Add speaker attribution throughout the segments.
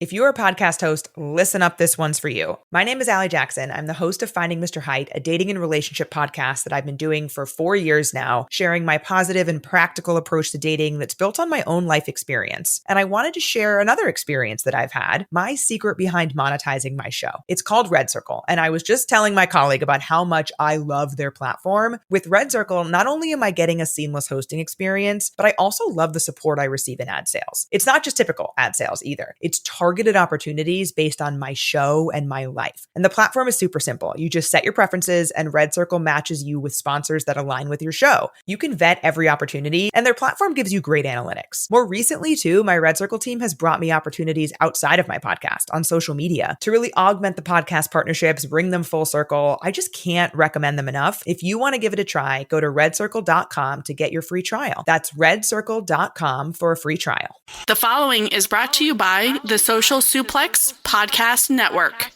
Speaker 1: If you're a podcast host, listen up, this one's for you. My name is Allie Jackson. I'm the host of Finding Mr. Height, a dating and relationship podcast that I've been doing for 4 years now, sharing my positive and practical approach to dating that's built on my own life experience. And I wanted to share another experience that I've had, my secret behind monetizing my show. It's called Red Circle, and I was just telling my colleague about how much I love their platform. With Red Circle, not only am I getting a seamless hosting experience, but I also love the support I receive in ad sales. It's not just typical ad sales either. It's targeted opportunities based on my show and my life. And the platform is super simple. You just set your preferences and Red Circle matches you with sponsors that align with your show. You can vet every opportunity and their platform gives you great analytics. More recently too, my Red Circle team has brought me opportunities outside of my podcast on social media to really augment the podcast partnerships, bring them full circle. I just can't recommend them enough. If you want to give it a try, go to redcircle.com to get your free trial. That's redcircle.com for a free trial.
Speaker 2: The following is brought to you by the Social Suplex Podcast Network.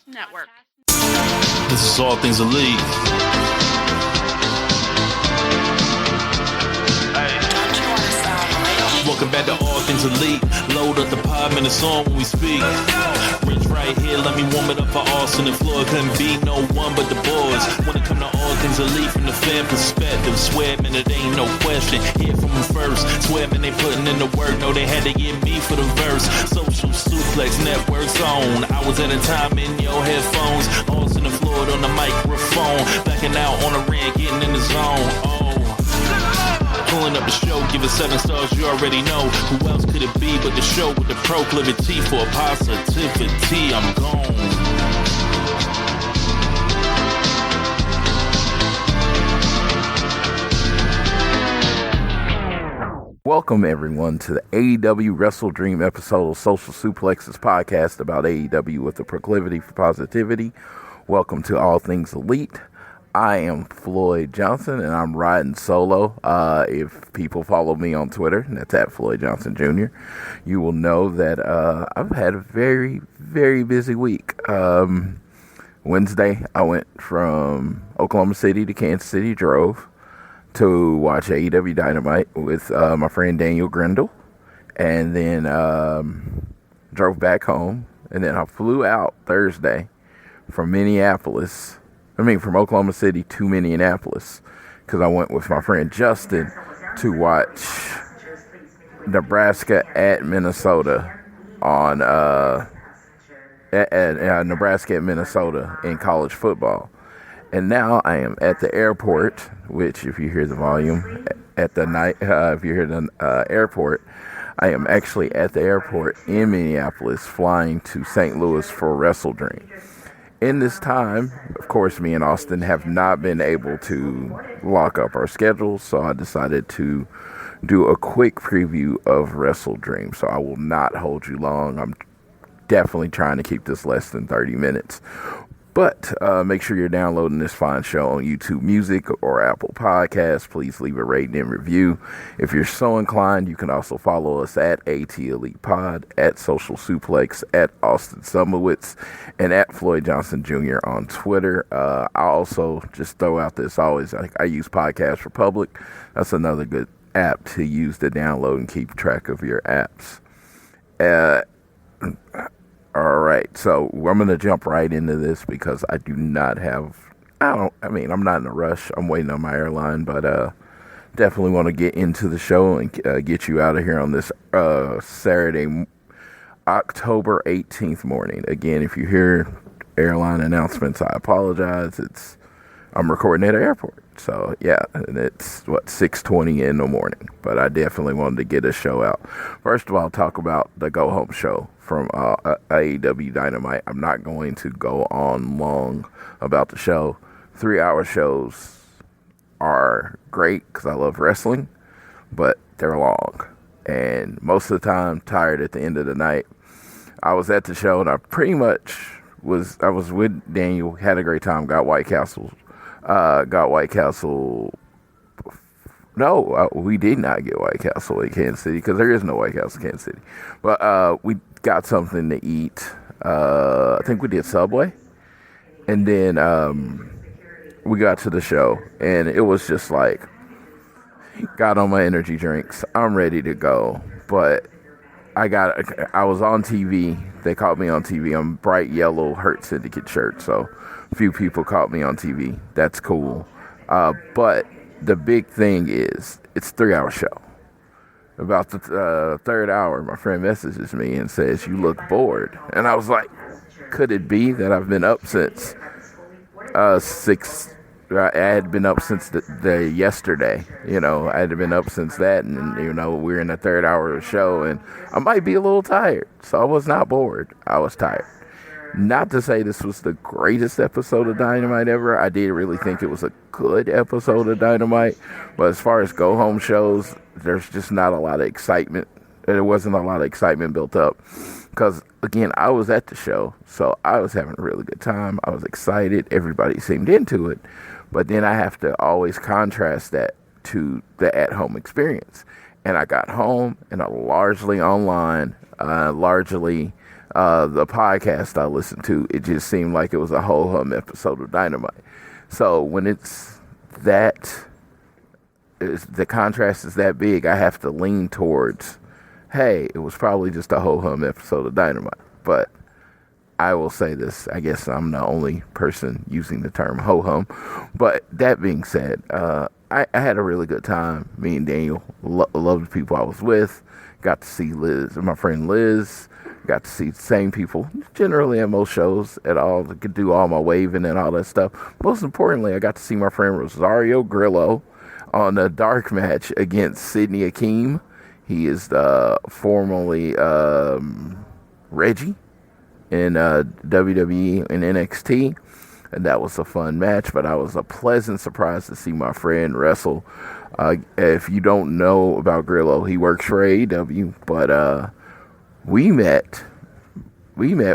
Speaker 3: This is All Things Elite. Welcome back to All Things Elite. Load up the pod, man, it's on when we speak. Rich right here, let me warm it up for Austin and Floyd. Couldn't be no one but the boys. When it come to All Things Elite from the fan perspective, swear, man, it ain't no question. Hear from them first. Swear, man, they putting in the work. No, they had to get me for the verse. Social Suplex Network's on. Hours at a time in your headphones. Austin and Floyd on the microphone. Backing out on the ring, getting in the zone. Pulling up the show, give it 7 stars, you already know. Who else could it be but the show with the proclivity for positivity? I'm gone.
Speaker 4: Welcome everyone to the AEW WrestleDream episode of Social Suplex's podcast about AEW with the proclivity for positivity. Welcome to All Things Elite. I am Floyd Johnson, and I'm riding solo. If people follow me on Twitter, that's at Floyd Johnson Jr., you will know that I've had a very, very busy week. Wednesday, I went from Oklahoma City to Kansas City, drove to watch AEW Dynamite with my friend Daniel Grindle, and then drove back home, and then I flew out Thursday from Oklahoma City to Minneapolis, because I went with my friend Justin to watch Nebraska at Minnesota on Nebraska at Minnesota in college football. And now I am at the airport, which if you hear the volume at the night, if you hear the airport, I am actually at the airport in Minneapolis flying to St. Louis for WrestleDream. In this time, of course, me and Austin have not been able to lock up our schedules, so I decided to do a quick preview of WrestleDream. So I will not hold you long. I'm definitely trying to keep this less than 30 minutes. But make sure you're downloading this fine show on YouTube Music or Apple Podcasts. Please leave a rating and review. If you're so inclined, you can also follow us at AT Elite Pod, at Social Suplex, at Austin Sumowitz, and at Floyd Johnson Jr. on Twitter. I also just throw out this always, I use Podcast Republic. That's another good app to use to download and keep track of your apps. All right, so I'm going to jump right into this because I'm not in a rush. I'm waiting on my airline, but definitely want to get into the show and get you out of here on this Saturday, October 18th morning. Again, if you hear airline announcements, I apologize. I'm recording at an airport. So, yeah, and it's, 6:20 in the morning. But I definitely wanted to get a show out. First of all, I'll talk about the go-home show from AEW Dynamite. I'm not going to go on long about the show. 3-hour shows are great because I love wrestling, but they're long. And most of the time, tired at the end of the night. I was at the show, and I pretty much was with Daniel, had a great time, got White Castle. No, we did not get White Castle in Kansas City because there is no White Castle in Kansas City. But we got something to eat. I think we did Subway. And then we got to the show, and it was just like, got on my energy drinks. I'm ready to go. But I was on TV They caught me on TV. I'm bright yellow Hurt Syndicate shirt, so a few people caught me on TV. That's cool. But the big thing is, it's a 3-hour show. About the third hour, my friend messages me and says, "You look bored." And I was like, could it be that I've been up since 6? I had been up since the yesterday. I had been up since that, and we're in the third hour of the show, and I might be a little tired. So I was not bored. I was tired. Not to say this was the greatest episode of Dynamite ever. I did really think it was a good episode of Dynamite. But as far as go-home shows, there's just not a lot of excitement. There wasn't a lot of excitement built up. Because, again, I was at the show, so I was having a really good time. I was excited. Everybody seemed into it. But then I have to always contrast that to the at-home experience. And I got home, and I largely online, the podcast I listened to, it just seemed like it was a ho-hum episode of Dynamite. So when it's that, the contrast is that big, I have to lean towards, hey, it was probably just a ho-hum episode of Dynamite. But I will say this, I guess I'm the only person using the term ho-hum. But that being said, I had a really good time. Me and Daniel loved the people I was with. Got to see my friend Liz. Got to see the same people generally at most shows at all. I could do all my waving and all that stuff. Most importantly, I got to see my friend Rosario Grillo on a dark match against Sidney Akeem. He is formerly Reggie in WWE and NXT. And that was a fun match, but I was a pleasant surprise to see my friend wrestle. If you don't know about Grillo, he works for AEW, but we met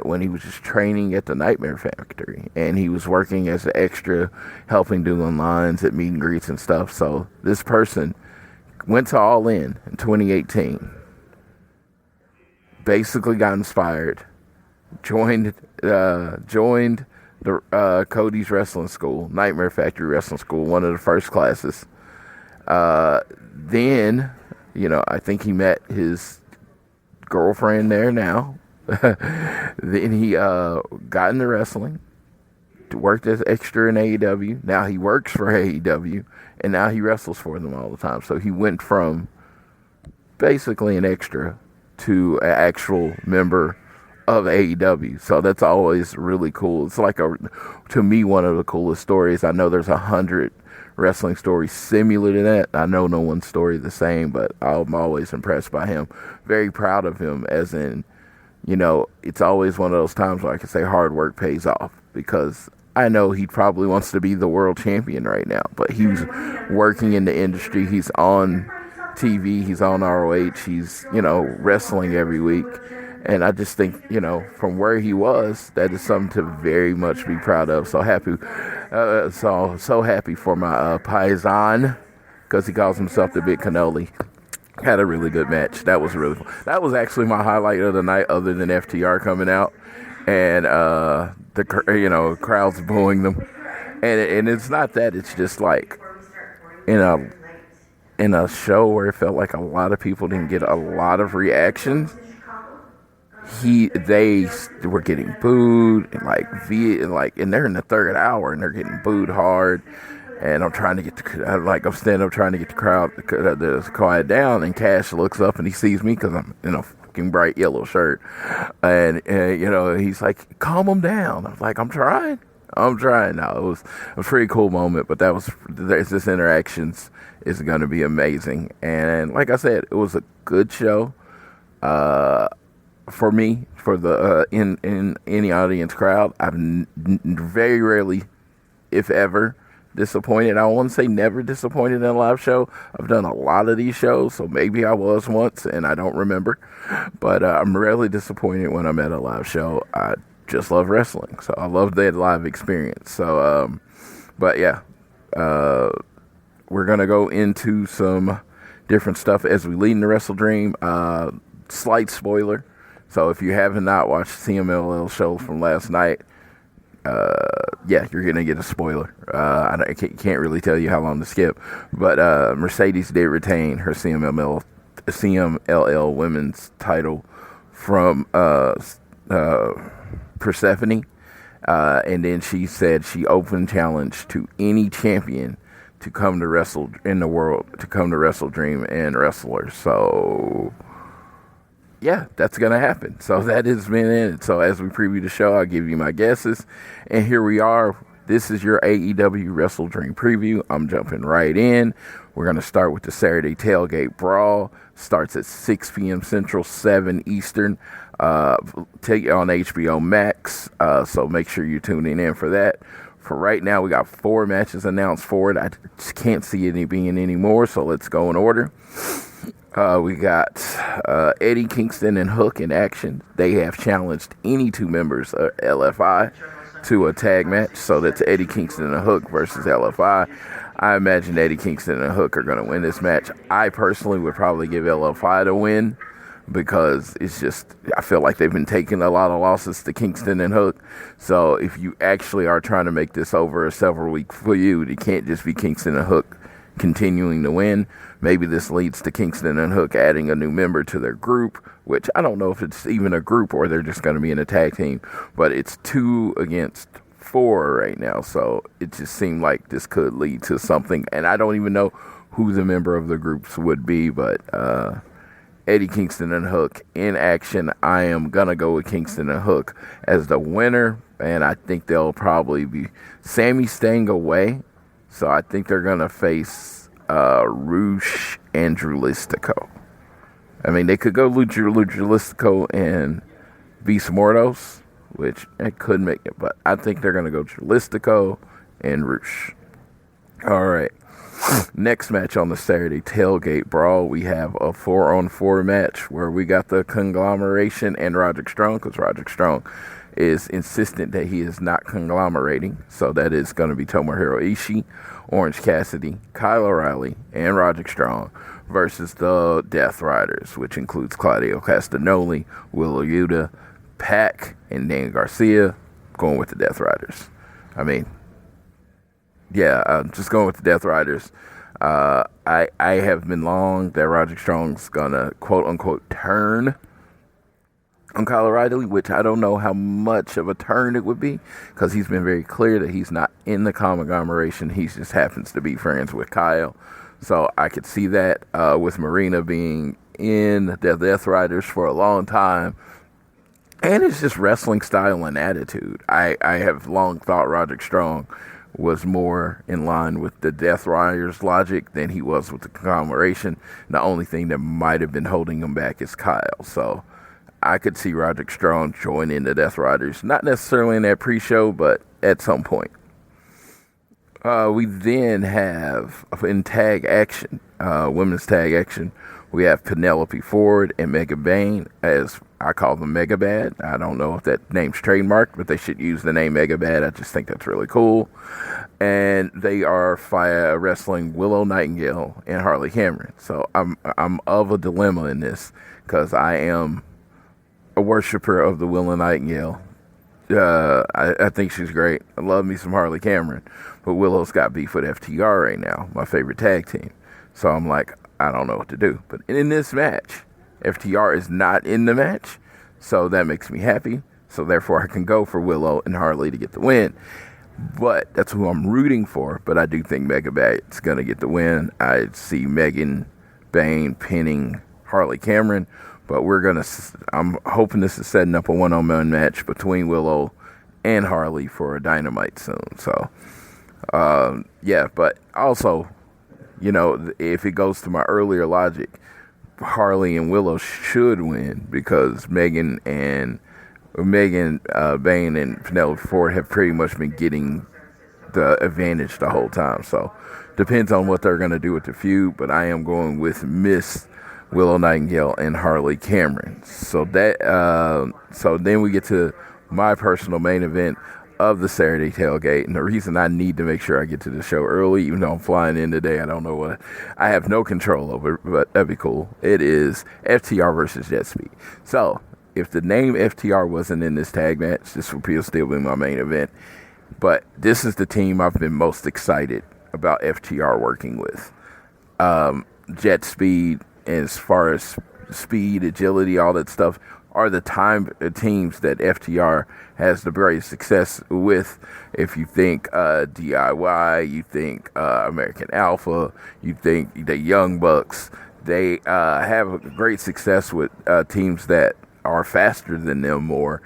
Speaker 4: when he was just training at the Nightmare Factory, and he was working as an extra, helping doing lines at meet and greets and stuff. So this person went to All In 2018, basically got inspired, joined the Cody's Wrestling School, Nightmare Factory Wrestling School, one of the first classes. Then, I think he met his girlfriend there now. Then he got into wrestling, worked as extra in AEW. Now he works for AEW, and now he wrestles for them all the time. So he went from basically an extra to an actual member of AEW. So that's always really cool. It's like to me, one of the coolest stories. I know there's 100 wrestling stories similar to that. I know no one's story the same, but I'm always impressed by him. Very proud of him, as in, it's always one of those times where I can say hard work pays off, because I know he probably wants to be the world champion right now, but he's working in the industry. He's on TV. He's on ROH. He's, wrestling every week. And I just think, from where he was, that is something to very much be proud of. So happy, so happy for my Paisan, because he calls himself the Big Cannoli. Had a really good match. That was really fun. That was actually my highlight of the night, other than FTR coming out and the crowds booing them. And it's not that. It's just like in a show where it felt like a lot of people didn't get a lot of reactions. They were getting booed, and they're in the third hour, and they're getting booed hard. And I'm trying to get I'm standing up trying to get the crowd to quiet down. And Cash looks up and he sees me because I'm in a fucking bright yellow shirt, and he's like, "Calm them down." I'm like, I'm trying. Now it was a pretty cool moment, but this interactions is going to be amazing. And like I said, it was a good show. For me, for the in any audience crowd, I've very rarely, if ever, disappointed. I won't say never disappointed in a live show. I've done a lot of these shows, so maybe I was once and I don't remember. But I'm rarely disappointed when I'm at a live show. I just love wrestling, so I love that live experience. So, but yeah, we're gonna go into some different stuff as we lead into WrestleDream. Slight spoiler. So if you have not watched the CMLL show from last night, you're going to get a spoiler. I can't really tell you how long to skip, but Mercedes did retain her CMLL women's title from Persephone. And then she said she opened challenge to any champion to come to wrestle in the world, to come to WrestleDream and wrestlers. So, yeah, that's going to happen. So that has been it. So as we preview the show, I'll give you my guesses. And here we are. This is your AEW WrestleDream preview. I'm jumping right in. We're going to start with the Saturday Tailgate Brawl. Starts at 6 p.m. Central, 7 Eastern. Take it on HBO Max. So make sure you're tuning in for that. For right now, we got 4 matches announced for it. I just can't see any being any more, so let's go in order. We got Eddie Kingston and Hook in action. They have challenged any 2 members of LFI to a tag match. So that's Eddie Kingston and Hook versus LFI. I imagine Eddie Kingston and Hook are going to win this match. I personally would probably give LFI the win, because it's just, I feel like they've been taking a lot of losses to Kingston and Hook. So if you actually are trying to make this over a several week feud, it can't just be Kingston and Hook continuing to win. Maybe this leads to Kingston and Hook adding a new member to their group, which I don't know if it's even a group or they're just going to be in a tag team, but it's 2 against 4 right now. So it just seemed like this could lead to something, and I don't even know who the member of the groups would be, but, Eddie Kingston and Hook in action. I am going to go with Kingston and Hook as the winner, and I think they'll probably be Sammy staying away, so I think they're going to face Roosh and Dralistico. I mean, they could go Dralistico and Beast Mortos, which I could make it, but I think they're going to go Dralistico and Roosh. All right. Next match on the Saturday Tailgate Brawl, we have a 4-on-4 match where we got the conglomeration and Roderick Strong, because Roderick Strong is insistent that he is not conglomerating. So that is going to be Tomohiro Ishii, Orange Cassidy, Kyle O'Reilly, and Roderick Strong versus the Death Riders, which includes Claudio Castagnoli, Wheeler Yuta, Pac, and Dan Garcia. Going with the Death Riders. I mean, yeah, just going with the Death Riders. I have been long that Roderick Strong's gonna quote unquote turn on Kyle O'Reilly, which I don't know how much of a turn it would be, because he's been very clear that he's not in the conglomeration. He just happens to be friends with Kyle. So I could see that with Marina being in the Death Riders for a long time. And it's just wrestling style and attitude. I have long thought Roderick Strong was more in line with the Death Riders logic than he was with the conglomeration. The only thing that might have been holding him back is Kyle. So I could see Roderick Strong joining the Death Riders, not necessarily in that pre-show, but at some point. We then have in tag action, women's tag action, we have Penelope Ford and Megan Bayne, as I call them Mega Bad. I don't know if that name's trademarked, but they should use the name Mega Bad. I just think that's really cool. And they are wrestling Willow Nightingale and Harley Cameron. So I'm of a dilemma in this, because I am a worshiper of the Willow Nightingale. I think she's great. I love me some Harley Cameron, but Willow's got beef with FTR right now, my favorite tag team. So I'm like, I don't know what to do. But in this match, FTR is not in the match, so that makes me happy. So therefore, I can go for Willow and Harley to get the win. But that's who I'm rooting for. But I do think Mega Bad's going to get the win. I see Megan Bayne pinning Harley Cameron. But I'm hoping this is setting up a one-on-one match between Willow and Harley for a Dynamite soon. So, yeah, but also, you know, if it goes to my earlier logic, Harley and Willow should win, because Megan Bayne and Penelope Ford have pretty much been getting the advantage the whole time. So depends on what they're going to do with the feud, but I am going with Miss Willow Nightingale and Harley Cameron. So then we get to my personal main event of the Saturday Tailgate, and the reason I need to make sure I get to the show early, even though I'm flying in today, I have no control over it, but that'd be cool. It is FTR versus Jet Speed. So if the name FTR wasn't in this tag match, this would still be my main event. But this is the team I've been most excited about FTR working with. Jet Speed, as far as speed, agility, all that stuff, are the teams that FTR has the greatest success with. If you think DIY, you think American Alpha, you think the Young Bucks, they have a great success with teams that are faster than them, more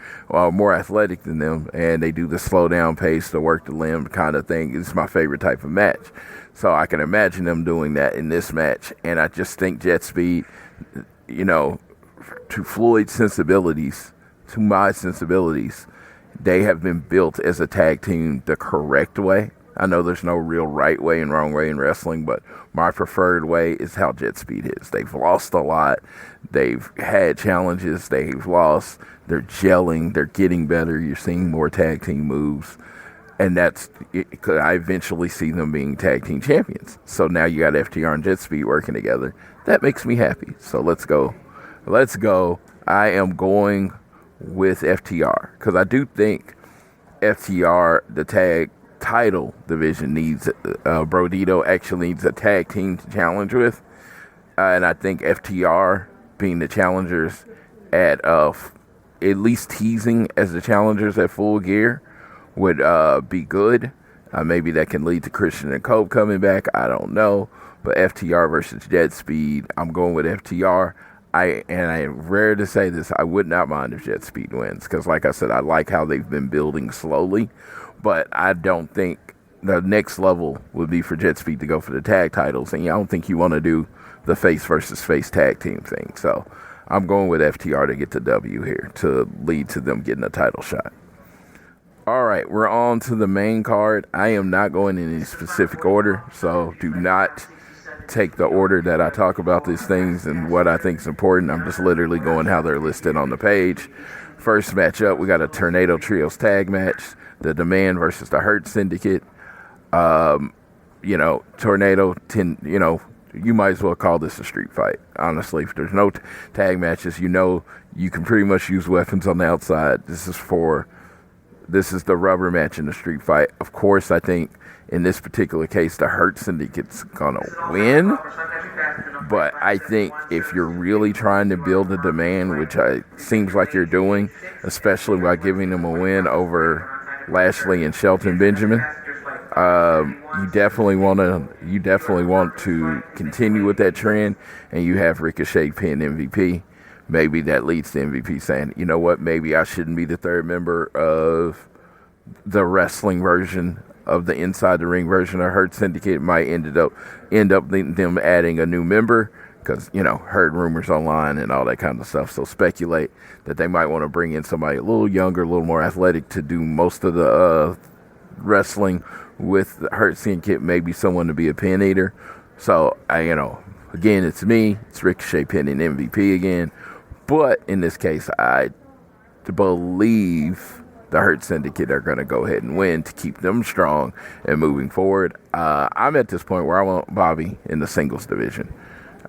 Speaker 4: athletic than them, and they do the slow down pace, the work the limb kind of thing. It's my favorite type of match. So I can imagine them doing that in this match. And I just think Jet Speed, to Floyd's sensibilities, to my sensibilities, they have been built as a tag team the correct way. I know there's no real right way and wrong way in wrestling, but my preferred way is how Jet Speed is. They've lost a lot. They've had challenges. They've lost. They're gelling. They're getting better. You're seeing more tag team moves. And I eventually see them being tag team champions. So now you got FTR and Jet Speed working together. That makes me happy. So let's go. Let's go. I am going with FTR because I do think FTR, the tag title division, needs Brodito actually needs a tag team to challenge with, and I think FTR being the challengers at least teasing as the challengers at Full Gear would be good. Maybe that can lead to Christian and Cope coming back. I don't know, but FTR versus Jet Speed, I'm going with FTR. I am rare to say this, I would not mind if Jet Speed wins because, like I said, I like how they've been building slowly. But I don't think the next level would be for Jet Speed to go for the tag titles. And I don't think you want to do the face versus face tag team thing. So I'm going with FTR to get the W here to lead to them getting a title shot. All right, we're on to the main card. I am not going in any specific order, so do not take the order that I talk about these things and what I think is important. I'm just literally going how they're listed on the page. First match up, we got a Tornado Trios tag match. The Demand versus the Hurt Syndicate. Tornado, you might as well call this a street fight. Honestly, if there's no tag matches, you can pretty much use weapons on the outside. This is the rubber match in the street fight. Of course, I think in this particular case, the Hurt Syndicate's going to win. But I think if you're really trying to build a demand, which seems like you're doing, especially by giving them a win over Lashley and Shelton Benjamin, you definitely want to continue with that trend, and you have Ricochet pin MVP. Maybe that leads to MVP saying, you know what, maybe I shouldn't be the third member of the wrestling version of the Inside the Ring version of Hurt Syndicate. Might end up them adding a new member because, heard rumors online and all that kind of stuff. So speculate that they might want to bring in somebody a little younger, a little more athletic to do most of the wrestling with the Hurt Syndicate, maybe someone to be a pin eater. So, again, it's me. It's Ricochet pinning MVP again. But in this case, I believe the Hurt Syndicate are going to go ahead and win to keep them strong and moving forward. I'm at this point where I want Bobby in the singles division.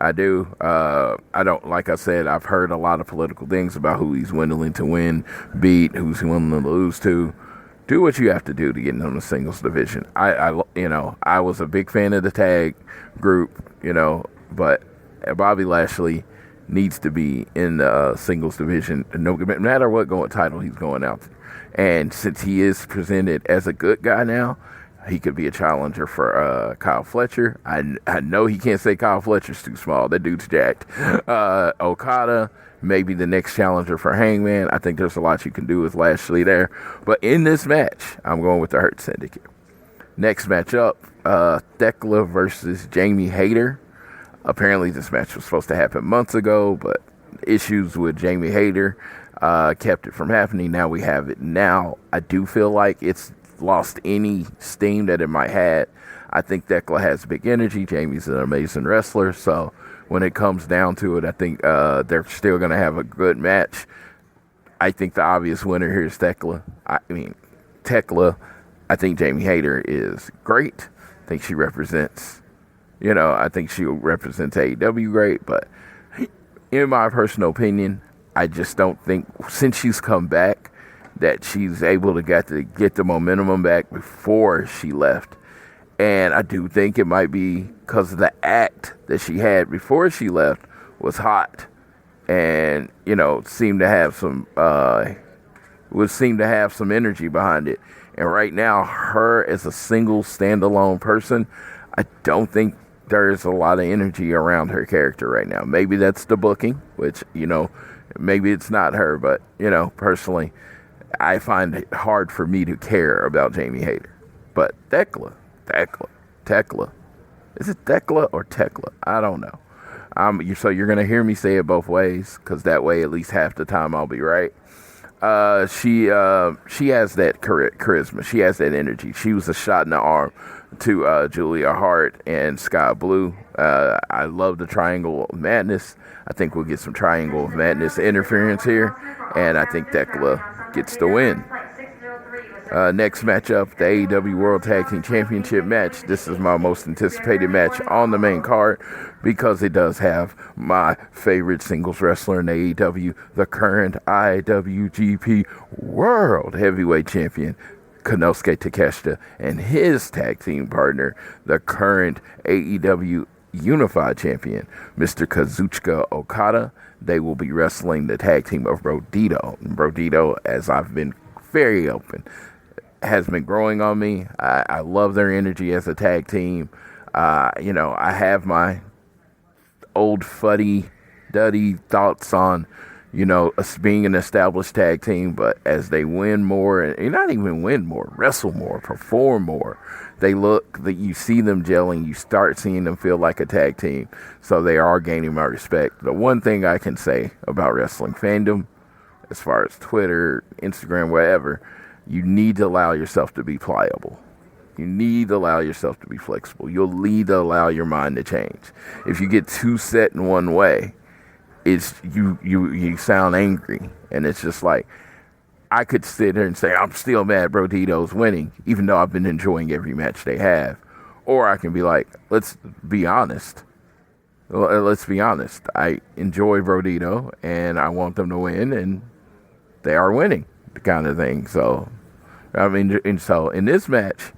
Speaker 4: I do. I don't, like I said, I've heard a lot of political things about who he's willing to win, beat, who's willing to lose to. Do what you have to do to get in the singles division. I was a big fan of the tag group, but Bobby Lashley needs to be in the singles division, no matter what title he's going out to. And since he is presented as a good guy now, he could be a challenger for Kyle Fletcher. I know he can't say Kyle Fletcher's too small. That dude's jacked. Okada, maybe the next challenger for Hangman. I think there's a lot you can do with Lashley there. But in this match, I'm going with the Hurt Syndicate. Next matchup, Thekla versus Jamie Hayter. Apparently this match was supposed to happen months ago, but issues with Jamie Hayter kept it from happening. Now we have it now. I do feel like it's lost any steam that it might have. I think Thekla has big energy. Jamie's an amazing wrestler. So when it comes down to it, I think they're still going to have a good match. I think the obvious winner here is Thekla. Thekla. I think Jamie Hayter is great. I think she represents, I think she represents AEW great. But in my personal opinion, I just don't think, since she's come back, that she's able to get the momentum back before she left. And I do think it might be because the act that she had before she left was hot. and seem to have some energy behind it. And right now, her as a single standalone person, I don't think there's a lot of energy around her character right now. Maybe that's the booking, which maybe it's not her, but personally, I find it hard for me to care about Jamie Hayter. But Tekla. Is it Tekla or Tekla? I don't know. So you're going to hear me say it both ways, because that way at least half the time I'll be right. She has that charisma. She has that energy. She was a shot in the arm to Julia Hart and Sky Blue. I love the Triangle of Madness. I think we'll get some Triangle of Madness interference here, and I think Tekla gets the win. Next matchup, the AEW World Tag Team Championship match. This is my most anticipated match on the main card because it does have my favorite singles wrestler in AEW, the current IWGP World Heavyweight Champion, Konosuke Takeshita, and his tag team partner, the current AEW Unified Champion, Mr. Kazuchika Okada. They will be wrestling the tag team of Brodito. Brodito, as I've been very open, has been growing on me. I love their energy as a tag team. I have my old fuddy-duddy thoughts on, us being an established tag team, but as they win more, and not even win more, wrestle more, perform more, you see them gelling, you start seeing them feel like a tag team, so they are gaining my respect. The one thing I can say about wrestling fandom, as far as Twitter, Instagram, whatever, you need to allow yourself to be pliable. You need to allow yourself to be flexible. You'll need to allow your mind to change. If you get too set in one way, it's you sound angry, and it's just like, I could sit here and say, I'm still mad Brodito's winning, even though I've been enjoying every match they have. Or I can be like, let's be honest. I enjoy Brodito, and I want them to win, and they are winning, the kind of thing. So, in this match,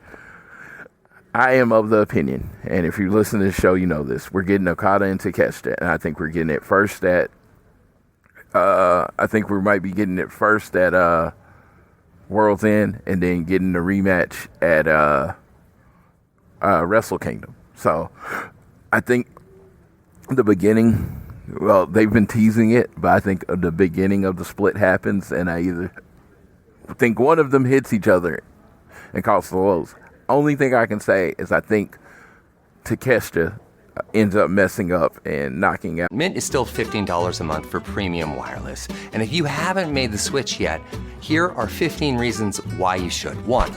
Speaker 4: I am of the opinion, and if you listen to the show, you know this, we're getting Okada and Takeshita, and I think we're getting it first at, World's End, and then getting the rematch at Wrestle Kingdom. So, I think the beginning, well, they've been teasing it, but I think the beginning of the split happens, and I either think one of them hits each other and causes the lows. Only thing I can say is I think Takeshita ends up messing up and knocking out.
Speaker 5: Mint is still $15 a month for premium wireless. And if you haven't made the switch yet, here are 15 reasons why you should. 1,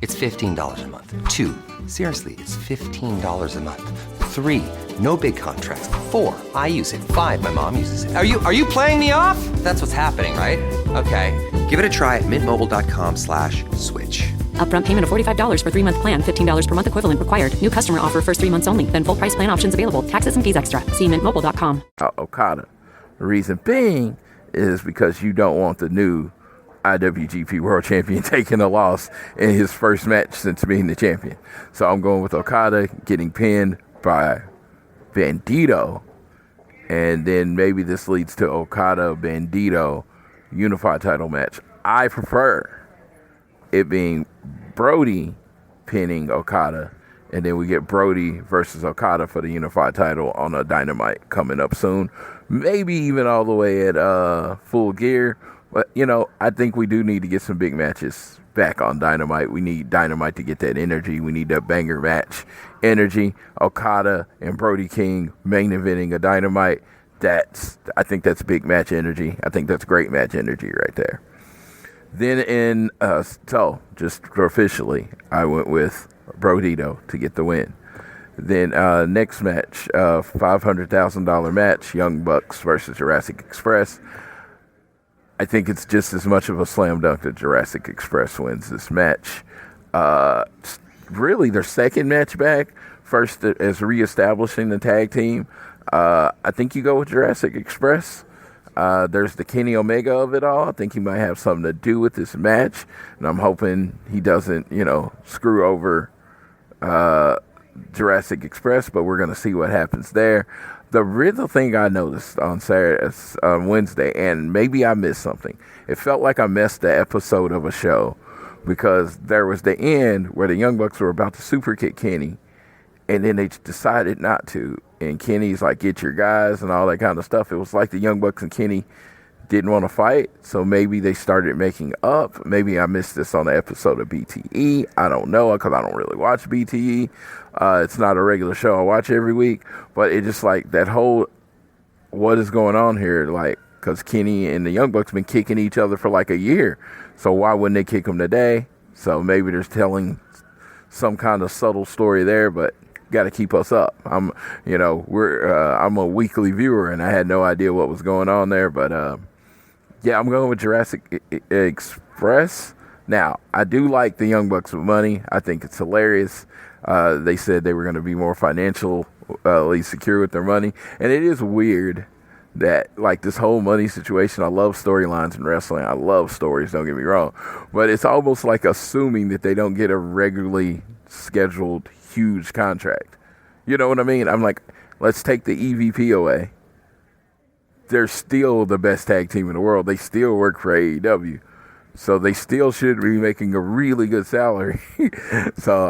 Speaker 5: it's $15 a month. 2, seriously, it's $15 a month. 3, no big contracts. 4, I use it. 5, my mom uses it. Are you playing me off? That's what's happening, right? Okay, give it a try at mintmobile.com/switch.
Speaker 6: Upfront payment of $45 for 3-month plan, $15 per month equivalent required. New customer offer first 3 months only. Then full price plan options available. Taxes and fees extra. See mintmobile.com.
Speaker 4: Okada. The reason being is because you don't want the new IWGP World Champion taking a loss in his first match since being the champion. So I'm going with Okada getting pinned by Bandito. And then maybe this leads to Okada-Bandito unified title match. I prefer it being Brody pinning Okada, and then we get Brody versus Okada for the unified title on a Dynamite coming up soon. Maybe even all the way at Full Gear. But, I think we do need to get some big matches back on Dynamite. We need Dynamite to get that energy. We need that banger match energy. Okada and Brody King main eventing a Dynamite. I think that's big match energy. I think that's great match energy right there. Then just officially, I went with Brodito to get the win. Then next match, $500,000 match, Young Bucks versus Jurassic Express. I think it's just as much of a slam dunk that Jurassic Express wins this match. Really, their second match back, first as reestablishing the tag team. I think you go with Jurassic Express. There's the Kenny Omega of it all. I think he might have something to do with this match, and I'm hoping he doesn't, screw over Jurassic Express, but we're going to see what happens there. The real thing I noticed on Wednesday, and maybe I missed something. It felt like I missed the episode of a show because there was the end where the Young Bucks were about to super kick Kenny, and then they decided not to. And Kenny's like, get your guys and all that kind of stuff. It was like the Young Bucks and Kenny didn't want to fight, so maybe they started making up. Maybe I missed this on the episode of BTE. I don't know, because I don't really watch BTE. It's not a regular show I watch every week, but it just like that whole, what is going on here? Like, because Kenny and the Young Bucks been kicking each other for like a year, so why wouldn't they kick them today? So maybe they're telling some kind of subtle story there, but got to keep us up. I'm a weekly viewer, and I had no idea what was going on there, but yeah, I'm going with Jurassic Express. Now, I do like the Young Bucks with money. I think it's hilarious. They said they were going to be more financially secure with their money. And it is weird that, like, this whole money situation, I love storylines in wrestling. I love stories, don't get me wrong. But it's almost like assuming that they don't get a regularly scheduled huge contract. You know what I mean? I'm like, let's take the EVP away. They're still the best tag team in the world. They still work for AEW. So they still should be making a really good salary. So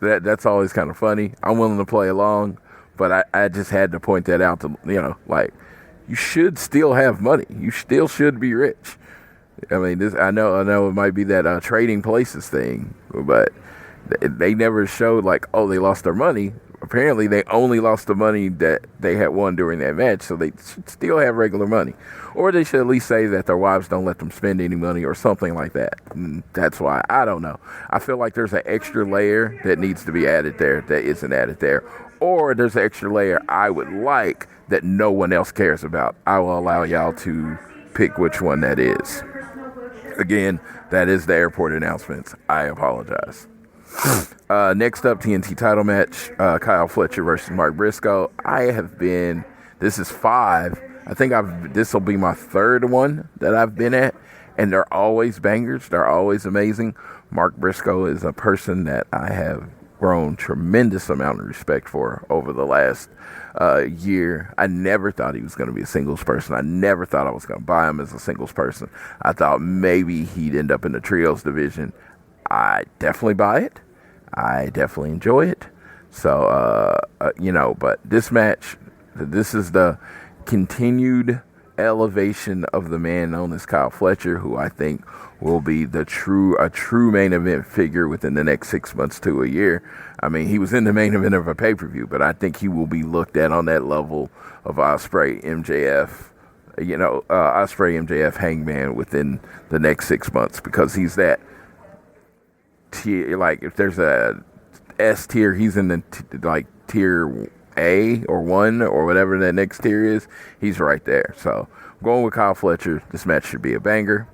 Speaker 4: that's always kind of funny. I'm willing to play along, but I just had to point that out to, like, you should still have money. You still should be rich. I mean, I know it might be that trading places thing, but they never showed like, oh, they lost their money. Apparently, they only lost the money that they had won during that match, so they should still have regular money. Or they should at least say that their wives don't let them spend any money or something like that. And that's why, I don't know. I feel like there's an extra layer that needs to be added there that isn't added there. Or there's an extra layer I would like that no one else cares about. I will allow y'all to pick which one that is. Again, that is the airport announcements. I apologize. Next up, TNT title match, Kyle Fletcher versus Mark Briscoe. This is 5. I think this will be my 3rd one that I've been at, and they're always bangers. They're always amazing. Mark Briscoe is a person that I have grown tremendous amount of respect for over the last year. I never thought he was going to be a singles person. I never thought I was going to buy him as a singles person. I thought maybe he'd end up in the trios division. I definitely buy it. I definitely enjoy it. So, but this match, this is the continued elevation of the man known as Kyle Fletcher, who I think will be a true main event figure within the next 6 months to a year. I mean, he was in the main event of a pay-per-view, but I think he will be looked at on that level of Ospreay, MJF, Ospreay, MJF, Hangman within the next 6 months, because he's that tier. Like, if there's a S tier, he's in the tier A or 1 or whatever that next tier is. He's right there. So I'm going with Kyle Fletcher. This match should be a banger.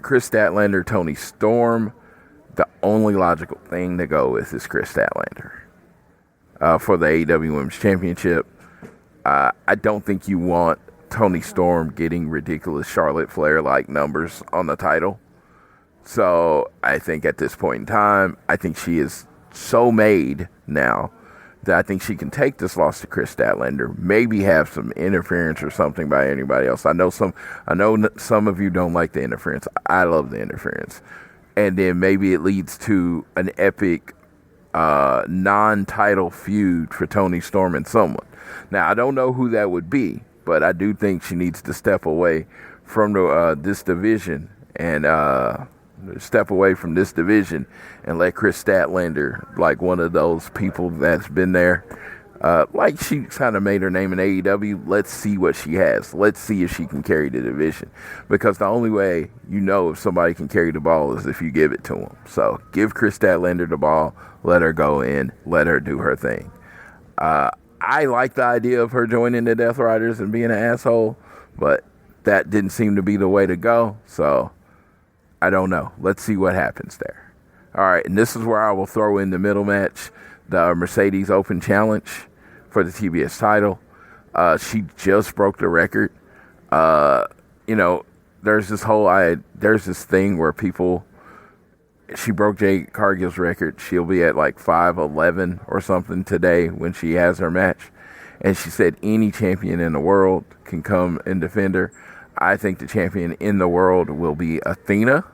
Speaker 4: Chris Statlander, Tony Storm. The only logical thing to go with is Chris Statlander for the AEW Women's Championship. I don't think you want Tony Storm getting ridiculous Charlotte Flair-like numbers on the title. So I think at this point in time, I think she is so made now that I think she can take this loss to Chris Statlander, maybe have some interference or something by anybody else. I know some of you don't like the interference. I love the interference. And then maybe it leads to an epic non-title feud for Tony Storm and someone. Now, I don't know who that would be, but I do think she needs to step away from this division and let Chris Statlander, like one of those people that's been there, like she kind of made her name in AEW. Let's see what she has. Let's see if she can carry the division, because the only way you know if somebody can carry the ball is if you give it to them. So give Chris Statlander the ball, let her go in, let her do her thing. I like the idea of her joining the Death Riders and being an asshole, but that didn't seem to be the way to go. So I don't know. Let's see what happens there. All right, and this is where I will throw in the middle match, the Mercedes Open Challenge for the TBS title. She just broke the record. There's this thing where people she broke Jade Cargill's record. She'll be at like 5'11" or something today when she has her match. And she said any champion in the world can come and defend her. I think the champion in the world will be Athena.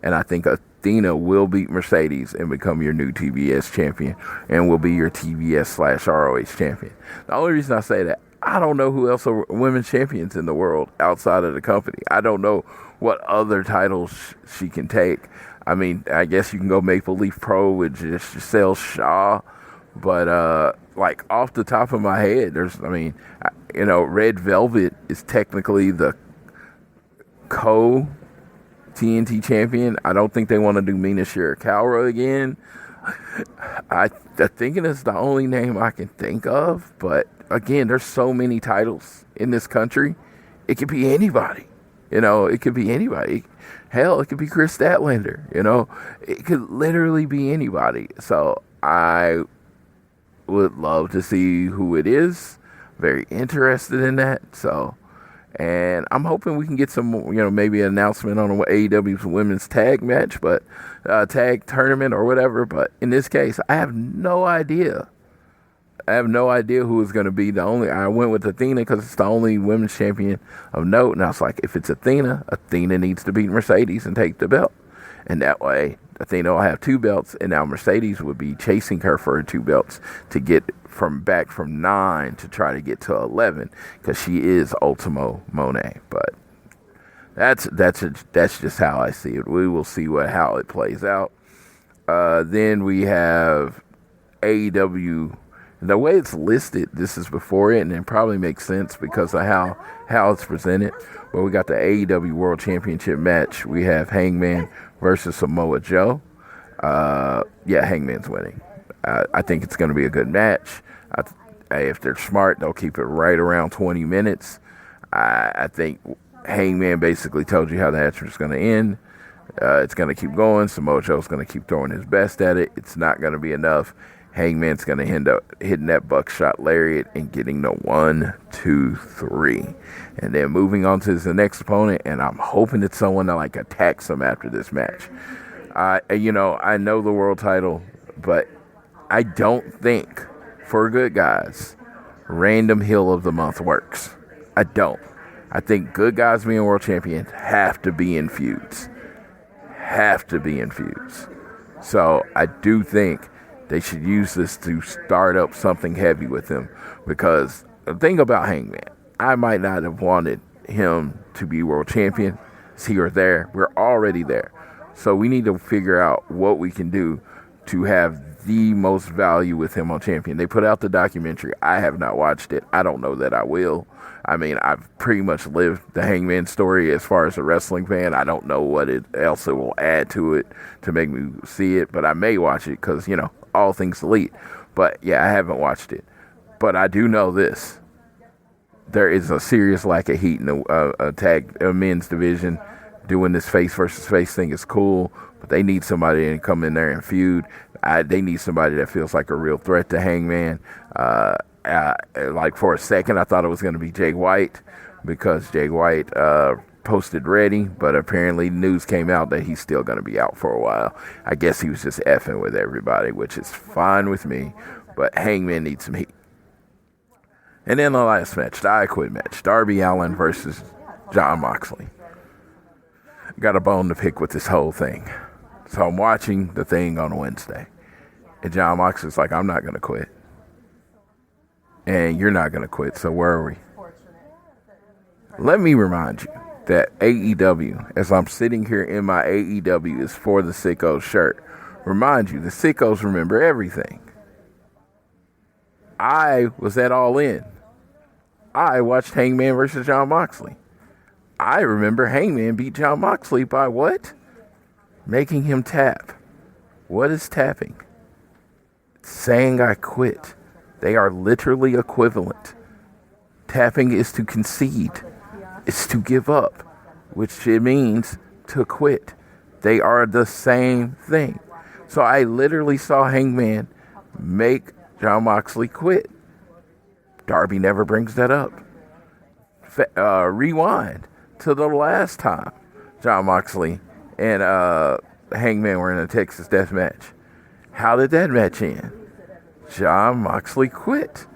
Speaker 4: And I think Athena will beat Mercedes and become your new TBS champion and will be your TBS/ROH champion. The only reason I say that, I don't know who else are women's champions in the world outside of the company. I don't know what other titles she can take. I mean, I guess you can go Maple Leaf Pro with just Giselle Shaw. But, like, off the top of my head, Red Velvet is technically the co-TNT champion. I don't think they want to do Mina Shirakawa again. I think it's the only name I can think of. But, again, there's so many titles in this country. It could be anybody. It could be anybody. Hell, it could be Chris Statlander. It could literally be anybody. So I would love to see who it is. Very interested in that. So, and I'm hoping we can get some, maybe an announcement on AEW's women's tag match, but tag tournament or whatever. But in this case, I have no idea. I have no idea who is going to be the only. I went with Athena because it's the only women's champion of note. And I was like, if it's Athena needs to beat Mercedes and take the belt. And that way, Athena will have 2 belts. And now Mercedes would be chasing her for her 2 belts to get from 9 to try to get to 11. Because she is Ultimo Monet. But that's just how I see it. We will see how it plays out. Then we have AEW. The way it's listed, this is before it, and it probably makes sense because of how it's presented. But we got the AEW World Championship match. We have Hangman versus Samoa Joe. Hangman's winning. I think it's going to be a good match. If they're smart, they'll keep it right around 20 minutes. I think Hangman basically told you how the match was going to end. It's going to keep going. Samoa Joe's going to keep throwing his best at it. It's not going to be enough. Hangman's going to end up hitting that buckshot lariat and getting the 1, 2, 3. And then moving on to the next opponent, and I'm hoping it's someone that attacks him after this match. I know the world title, but I don't think, for good guys, random heel of the month works. I don't. I think good guys being world champion have to be in feuds. So I do think they should use this to start up something heavy with him. Because the thing about Hangman, I might not have wanted him to be world champion. It's here or there. We're already there. So we need to figure out what we can do to have the most value with him on champion. They put out the documentary. I have not watched it. I don't know that I will. I mean, I've pretty much lived the Hangman story as far as a wrestling fan. I don't know what else it will add to it to make me see it. But I may watch it because, all things elite. But yeah, I haven't watched it. But I do know this. There is a serious lack of heat in the men's division. Doing this face versus face thing is cool, but they need somebody to come in there and feud. They need somebody that feels like a real threat to Hangman. For a second, I thought it was going to be Jay White because Jay White posted ready, but apparently news came out that he's still going to be out for a while. I guess he was just effing with everybody, which is fine with me, but Hangman needs some heat. And then the last match, the I Quit match, Darby Allin versus Jon Moxley. Got a bone to pick with this whole thing. So I'm watching the thing on Wednesday, and Jon Moxley's like, I'm not going to quit. And you're not going to quit, so where are we? Let me remind you that AEW, as I'm sitting here in my AEW is for the Sickos shirt, remind you, the Sickos remember everything. I was at All In. I watched Hangman versus Jon Moxley. I remember Hangman beat Jon Moxley by what? Making him tap. What is tapping? Saying I quit. They are literally equivalent. Tapping is to concede. It's to give up, which it means to quit. They are the same thing. So I literally saw Hangman make Jon Moxley quit. Darby never brings that up. Rewind to the last time Jon Moxley and Hangman were in a Texas death match. How did that match end? Jon Moxley quit.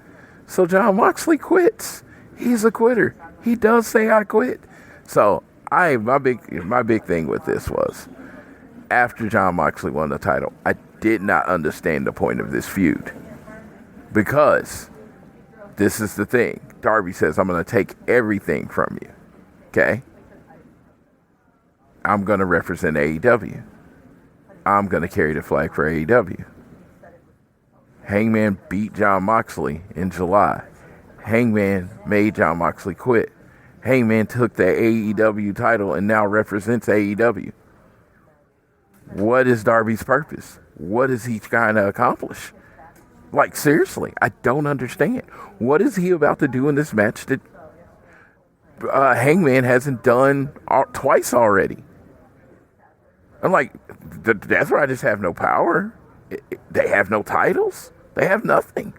Speaker 4: So Jon Moxley quits. He's a quitter. He does say I quit. So my big thing with this was, after Jon Moxley won the title, I did not understand the point of this feud. Because this is the thing. Darby says, I'm going to take everything from you. Okay? I'm going to represent AEW. I'm going to carry the flag for AEW. Hangman beat Jon Moxley in July. Hangman made Jon Moxley quit. Hangman took the AEW title and now represents AEW. What is Darby's purpose? What is he trying to accomplish? Like, seriously, I don't understand. What is he about to do in this match that Hangman hasn't done twice already? I'm like, the Death Riders have no power. They have no titles. They have nothing.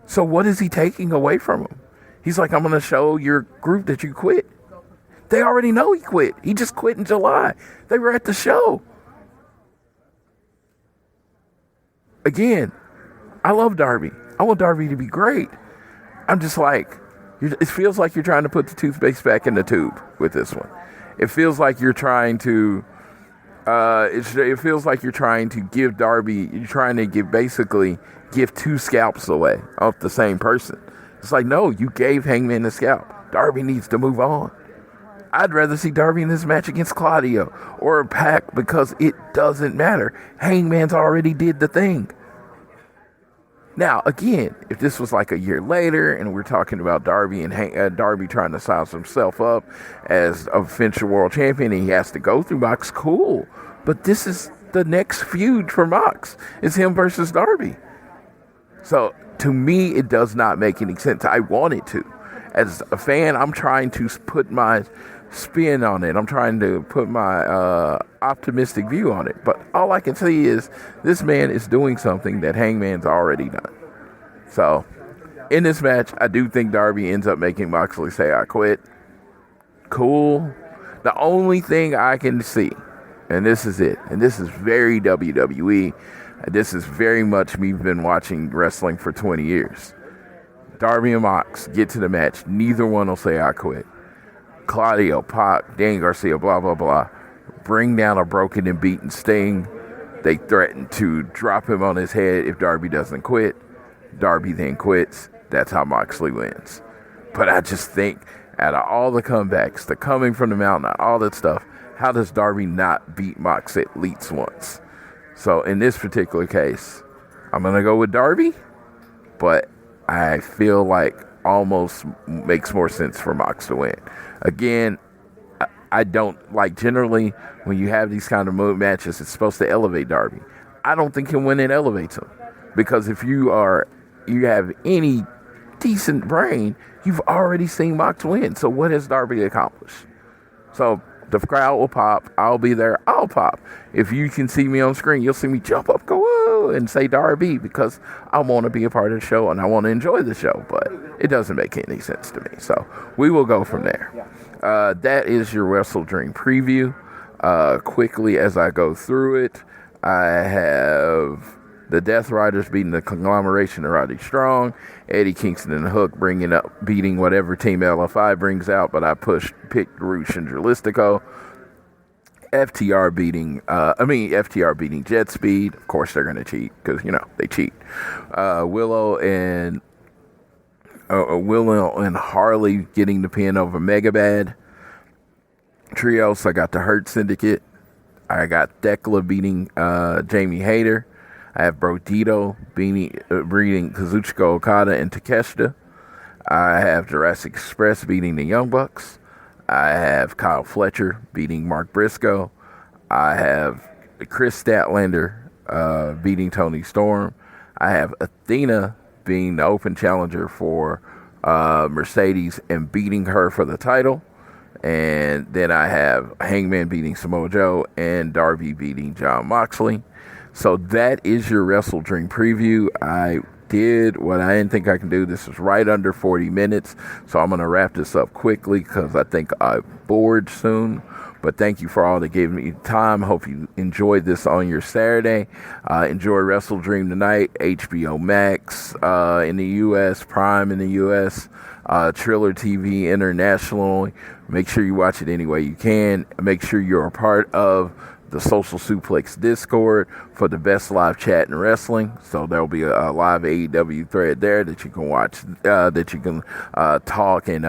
Speaker 4: So what is he taking away from them? He's like, I'm going to show your group that you quit. They already know he quit. He just quit in July. They were at the show. Again, I love Darby. I want Darby to be great. I'm just like, it feels like you're trying to put the toothpaste back in the tube with this one. It feels like you're trying to, it feels like you're trying to give Darby, you're trying to give two scalps away off the same person. It's like, no, you gave Hangman the scalp. Darby needs to move on. I'd rather see Darby in this match against Claudio or Pac, because it doesn't matter. Hangman's already did the thing. Now, again, if this was like a year later and we're talking about Darby and Darby trying to size himself up as a eventual world champion and he has to go through Mox, cool. But this is the next feud for Mox. It's him versus Darby. So, to me, it does not make any sense. I want it to. As a fan, I'm trying to put my spin on it. I'm trying to put my optimistic view on it. But all I can see is this man is doing something that Hangman's already done. So, in this match, I do think Darby ends up making Moxley say, I quit. Cool. The only thing I can see, and this is it, and this is very WWE, this is very much me been watching wrestling for 20 years. Darby and Mox get to the match. Neither one will say, I quit. Claudio, Pac, Dan Garcia, blah, blah, blah. Bring down a broken and beaten Sting. They threaten to drop him on his head if Darby doesn't quit. Darby then quits. That's how Moxley wins. But I just think, out of all the comebacks, the coming from the mountain, all that stuff, how does Darby not beat Mox at least once? So in this particular case, I'm going to go with Darby, but I feel like almost makes more sense for Mox to win. Again, I don't like, generally when you have these kind of matches, it's supposed to elevate Darby. I don't think he'll win, it elevates him, because if you have any decent brain, you've already seen Mox win. So what has Darby accomplished? So the crowd will pop. I'll be there. I'll pop. If you can see me on screen, you'll see me jump up, go, whoa, and say Darby, because I want to be a part of the show and I want to enjoy the show, but it doesn't make any sense to me. So we will go from there. That is your WrestleDream preview. Quickly as I go through it, I have the Death Riders beating the conglomeration of Roddy Strong, Eddie Kingston and Hook beating whatever team LFI brings out, but I picked Roosh and Dralistico. FTR beating Jet Speed. Of course they're going to cheat, because, they cheat. Willow and Harley getting the pin over Megabad. Trios, I got the Hurt Syndicate. I got Thekla beating Jamie Hayter. I have Brodito beating Kazuchika Okada and Takeshita. I have Jurassic Express beating the Young Bucks. I have Kyle Fletcher beating Mark Briscoe. I have Chris Statlander beating Tony Storm. I have Athena being the open challenger for Mercedes and beating her for the title. And then I have Hangman beating Samoa Joe and Darby beating Jon Moxley. So that is your WrestleDream preview. I did what I didn't think I can do. This is right under 40 minutes. So I'm going to wrap this up quickly because I think I'm bored soon. But thank you for all that gave me time. Hope you enjoyed this on your Saturday. Enjoy WrestleDream tonight. HBO Max in the U.S., Prime in the U.S., Triller TV internationally. Make sure you watch it any way you can. Make sure you're a part of the Social Suplex Discord for the best live chat in wrestling. So there'll be a live AEW thread there that you can watch, that you can talk and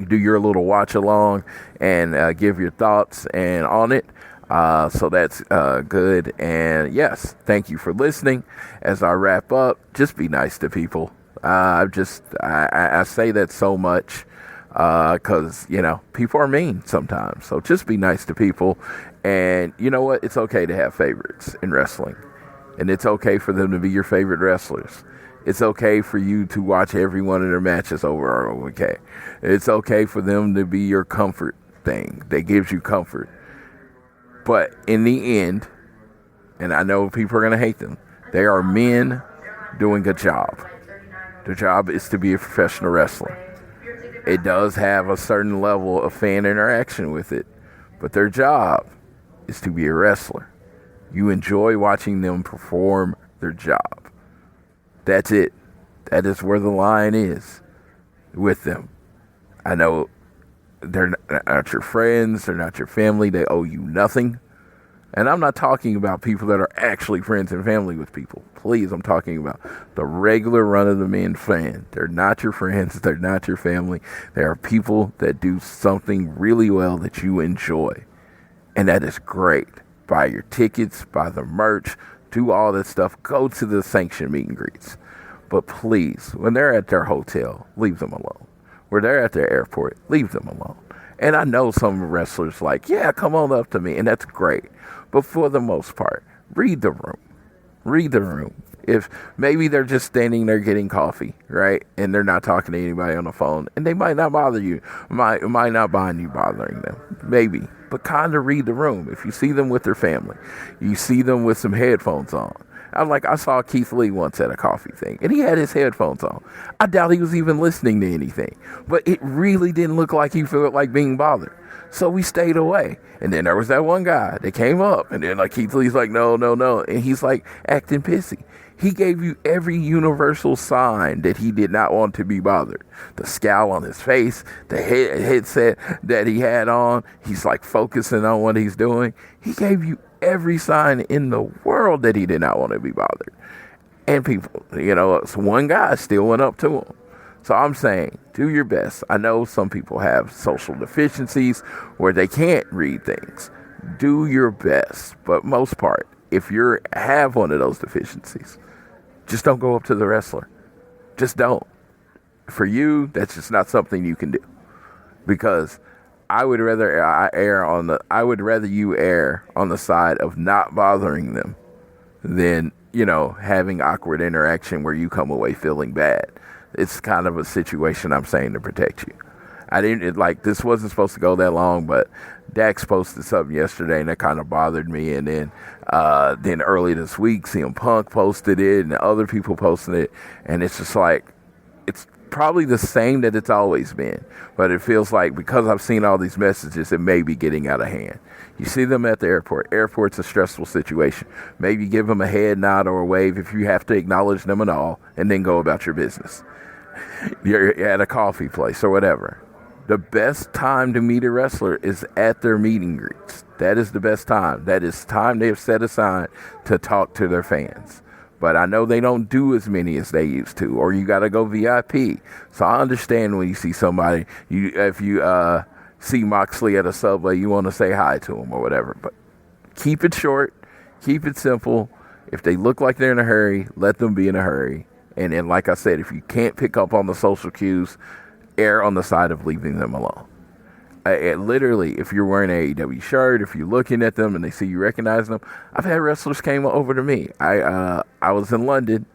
Speaker 4: do your little watch along and give your thoughts and on it. So that's good. And yes, thank you for listening. As I wrap up, just be nice to people. I say that so much because, people are mean sometimes. So just be nice to people. And you know what? It's okay to have favorites in wrestling. And it's okay for them to be your favorite wrestlers. It's okay for you to watch every one of their matches over and over again. It's okay for them to be your comfort thing that gives you comfort. But in the end, and I know people are going to hate them, they are men doing a job. Their job is to be a professional wrestler. It does have a certain level of fan interaction with it, but their job is to be a wrestler. You enjoy watching them perform their job. That's it. That is where the line is with them. I know they're not your friends, they're not your family, they owe you nothing. And I'm not talking about people that are actually friends and family with people. Please, I'm talking about the regular run-of-the-mill fan. They're not your friends, they're not your family. They are people that do something really well that you enjoy. And that is great. Buy your tickets, buy the merch, do all that stuff. Go to the sanctioned meet and greets. But please, when they're at their hotel, leave them alone. When they're at their airport, leave them alone. And I know some wrestlers like, yeah, come on up to me, and that's great. But for the most part, read the room. Read the room. If maybe they're just standing there getting coffee, right? And they're not talking to anybody on the phone, and they might not bother you. Might not mind you bothering them. Maybe. But kind of read the room. If you see them with their family, you see them with some headphones on. I saw Keith Lee once at a coffee thing, and he had his headphones on. I doubt he was even listening to anything. But it really didn't look like he felt like being bothered. So we stayed away. And then there was that one guy that came up, and then Keith Lee's like, no. And he's acting pissy. He gave you every universal sign that he did not want to be bothered. The scowl on his face, the headset that he had on, he's focusing on what he's doing. He gave you every sign in the world that he did not want to be bothered. And people, one guy still went up to him. So I'm saying, do your best. I know some people have social deficiencies where they can't read things. Do your best. But most part, if you have one of those deficiencies, just don't go up to the wrestler. Just don't. For you, that's just not something you can do. Because I would rather you err on the side of not bothering them than, having awkward interaction where you come away feeling bad. It's kind of a situation I'm saying to protect you. This wasn't supposed to go that long, but Dax posted something yesterday and that kind of bothered me. And then early this week, CM Punk posted it and other people posted it. And it's just it's probably the same that it's always been. But it feels like because I've seen all these messages, it may be getting out of hand. You see them at the airport. Airport's a stressful situation. Maybe give them a head nod or a wave if you have to acknowledge them at all, and then go about your business. You're at a coffee place or whatever. The best time to meet a wrestler is at their meet and greets. That is the best time. That is time they have set aside to talk to their fans. But I know they don't do as many as they used to, or you got to go VIP. So I understand when you see somebody, if you see Moxley at a Subway, you want to say hi to him or whatever. But keep it short, keep it simple. If they look like they're in a hurry, let them be in a hurry. And then, like I said, if you can't pick up on the social cues, err on the side of leaving them alone. Literally, if you're wearing an AEW shirt, if you're looking at them and they see you recognize them, I've had wrestlers came over to me. I was in London.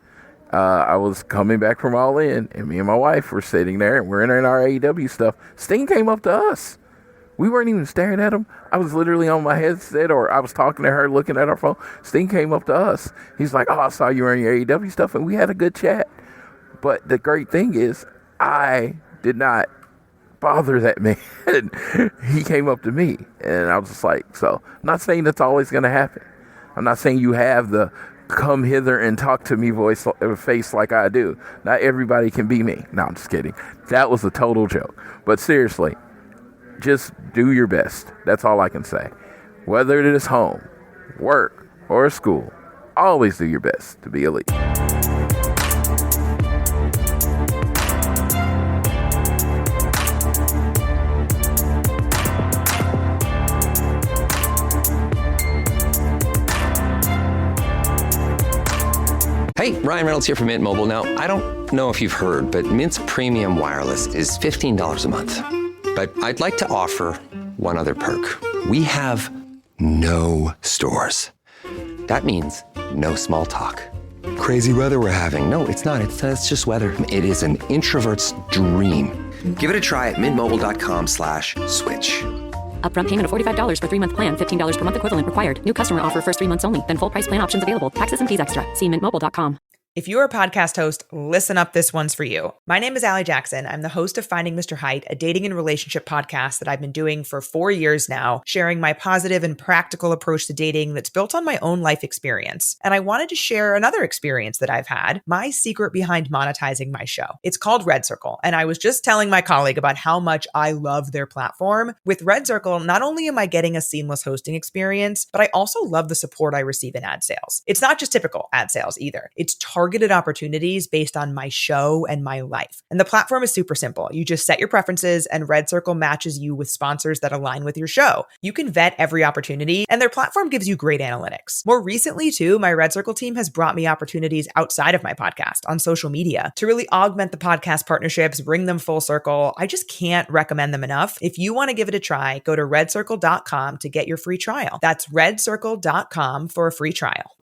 Speaker 4: I was coming back from All In, and me and my wife were sitting there, and we're in our AEW stuff. Sting came up to us. We weren't even staring at him. I was literally on my headset, or I was talking to her, looking at our phone. Sting came up to us. He's like, I saw you wearing your AEW stuff, and we had a good chat. But the great thing is, I did not bother that man. He came up to me, and I was just like, so I'm not saying that's always going to happen. I'm not saying you have the come hither and talk to me face like I do. Not everybody can be me. No, I'm just kidding. That was a total joke. But seriously, just do your best. That's all I can say. Whether it is home, work, or school, always do your best to be elite.
Speaker 5: Hey, Ryan Reynolds here from Mint Mobile. Now, I don't know if you've heard, but Mint's premium wireless is $15 a month. But I'd like to offer one other perk. We have no stores. That means no small talk. Crazy weather we're having. No, it's not. It's just weather. It is an introvert's dream. Give it a try at mintmobile.com/switch.
Speaker 6: Upfront payment of $45 for 3-month plan, $15 per month equivalent required. New customer offer first 3 months only. Then full price plan options available. Taxes and fees extra. See mintmobile.com.
Speaker 1: If you're a podcast host, listen up, this one's for you. My name is Allie Jackson. I'm the host of Finding Mr. Height, a dating and relationship podcast that I've been doing for 4 years now, sharing my positive and practical approach to dating that's built on my own life experience. And I wanted to share another experience that I've had, my secret behind monetizing my show. It's called Red Circle, and I was just telling my colleague about how much I love their platform. With Red Circle, not only am I getting a seamless hosting experience, but I also love the support I receive in ad sales. It's not just typical ad sales either. It's targeted opportunities based on my show and my life. And the platform is super simple. You just set your preferences and Red Circle matches you with sponsors that align with your show. You can vet every opportunity and their platform gives you great analytics. More recently too, my Red Circle team has brought me opportunities outside of my podcast on social media to really augment the podcast partnerships, bring them full circle. I just can't recommend them enough. If you want to give it a try, go to redcircle.com to get your free trial. That's redcircle.com for a free trial.